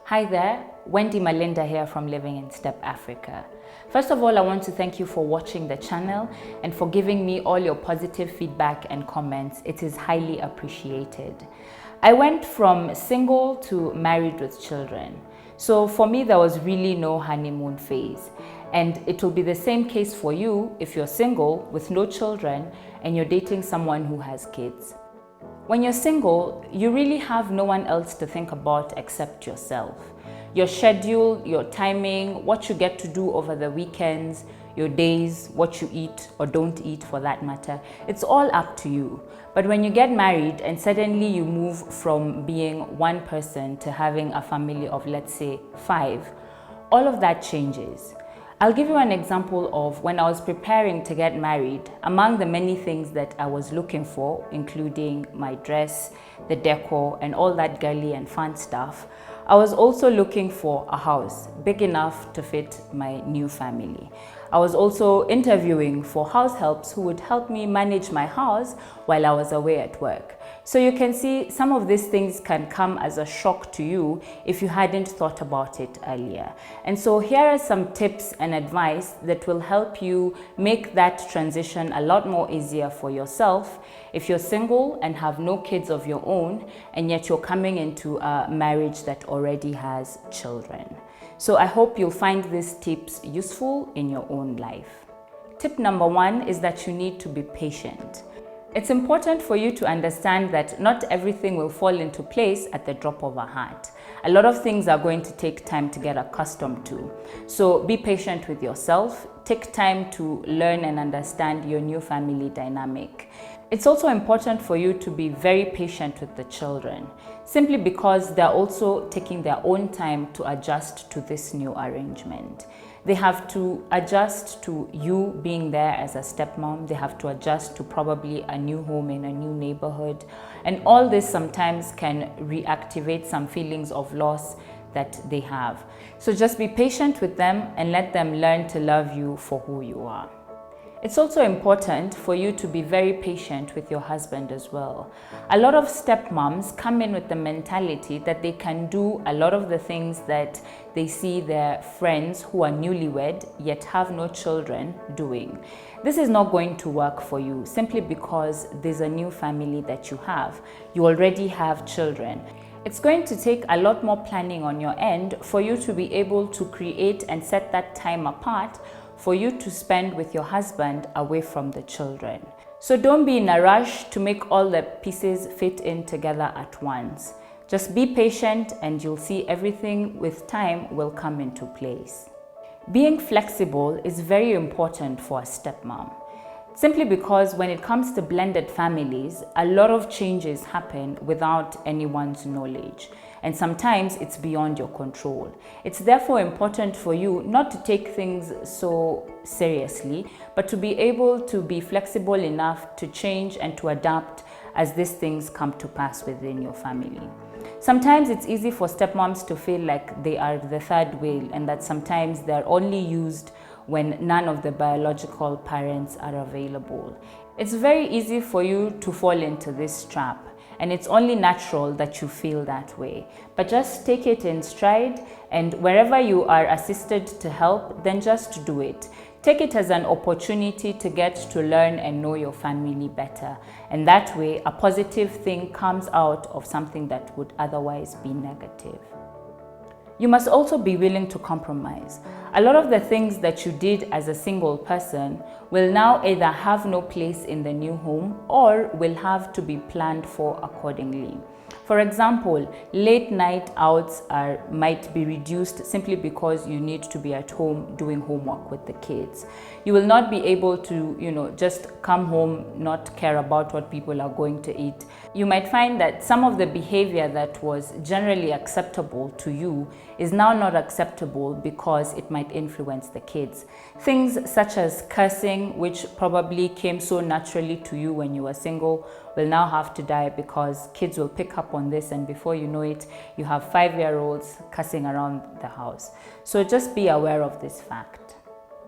Hi there, Wendy Malinda here from Living in Step Africa. First of all, I want to thank you for watching the channel and for giving me all your positive feedback and comments. It is highly appreciated. I went from single to married with children. So for me, there was really no honeymoon phase. And it will be the same case for you if you're single with no children and you're dating someone who has kids. When you're single, you really have no one else to think about except yourself. Your schedule, your timing, what you get to do over the weekends, your days, what you eat or don't eat for that matter, it's all up to you. But when you get married and suddenly you move from being one person to having a family of, let's say, 5, all of that changes. I'll give you an example of when I was preparing to get married. Among the many things that I was looking for, including my dress, the decor, and all that girly and fun stuff, I was also looking for a house big enough to fit my new family. I was also interviewing for house helps who would help me manage my house while I was away at work. So you can see some of these things can come as a shock to you if you hadn't thought about it earlier. And so here are some tips and advice that will help you make that transition a lot more easier for yourself if you're single and have no kids of your own, and yet you're coming into a marriage that already has children. So I hope you'll find these tips useful in your own life. Tip number 1 is that you need to be patient. It's important for you to understand that not everything will fall into place at the drop of a hat. A lot of things are going to take time to get accustomed to. So be patient with yourself. Take time to learn and understand your new family dynamic. It's also important for you to be very patient with the children, simply because they're also taking their own time to adjust to this new arrangement. They have to adjust to you being there as a stepmom. They have to adjust to probably a new home in a new neighborhood. And all this sometimes can reactivate some feelings of loss that they have. So just be patient with them and let them learn to love you for who you are. It's also important for you to be very patient with your husband as well. A lot of stepmoms come in with the mentality that they can do a lot of the things that they see their friends who are newlywed yet have no children doing. This is not going to work for you simply because there's a new family that you have. You already have children. It's going to take a lot more planning on your end for you to be able to create and set that time apart for you to spend with your husband away from the children. So don't be in a rush to make all the pieces fit in together at once. Just be patient and you'll see everything with time will come into place. Being flexible is very important for a stepmom. Simply because when it comes to blended families, a lot of changes happen without anyone's knowledge. And sometimes it's beyond your control. It's therefore important for you not to take things so seriously, but to be able to be flexible enough to change and to adapt as these things come to pass within your family. Sometimes it's easy for stepmoms to feel like they are the third wheel and that sometimes they're only used when none of the biological parents are available. It's very easy for you to fall into this trap, and it's only natural that you feel that way. But just take it in stride, and wherever you are assisted to help, then just do it. Take it as an opportunity to get to learn and know your family better. And that way, a positive thing comes out of something that would otherwise be negative. You must also be willing to compromise. A lot of the things that you did as a single person will now either have no place in the new home or will have to be planned for accordingly. For example, late night outs might be reduced simply because you need to be at home doing homework with the kids. You will not be able to, just come home, not care about what people are going to eat. You might find that some of the behavior that was generally acceptable to you is now not acceptable because it might influence the kids. Things such as cursing, which probably came so naturally to you when you were single, will now have to die because kids will pick up on this, and before you know it, you have 5-year-olds cussing around the house. So just be aware of this fact.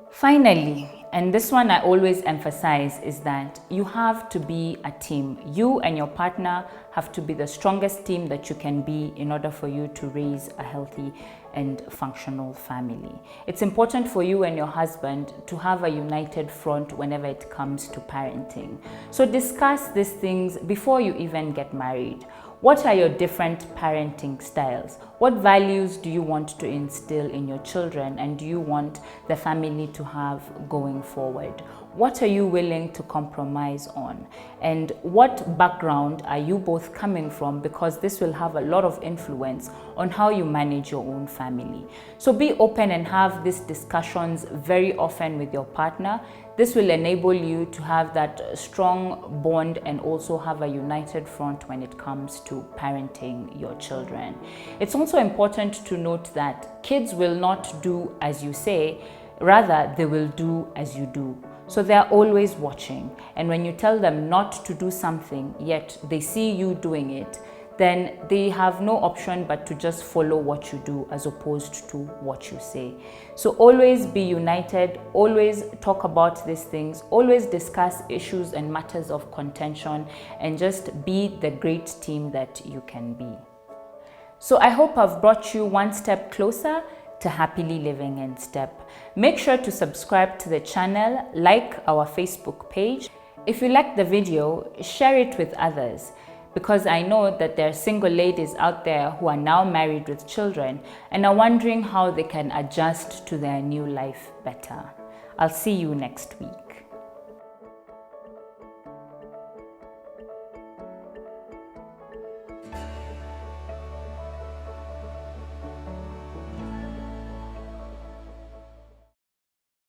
Finally, And this one I always emphasize is that you have to be a team. You and your partner have to be the strongest team that you can be in order for you to raise a healthy and functional family. It's important for you and your husband to have a united front whenever it comes to parenting. So discuss these things before you even get married. What are your different parenting styles? What values do you want to instill in your children and do you want the family to have going forward? What are you willing to compromise on? And what background are you both coming from? Because this will have a lot of influence on how you manage your own family. So be open and have these discussions very often with your partner. This will enable you to have that strong bond and also have a united front when it comes to parenting your children. It's also important to note that kids will not do as you say, rather they will do as you do. So they are always watching, and when you tell them not to do something yet they see you doing it, then they have no option but to just follow what you do as opposed to what you say. So always be united, always talk about these things, always discuss issues and matters of contention, and just be the great team that you can be. So I hope I've brought you one step closer to happily living in step. Make sure to subscribe to the channel, like our Facebook page. If you like the video, share it with others, because I know that there are single ladies out there who are now married with children and are wondering how they can adjust to their new life better. I'll see you next week.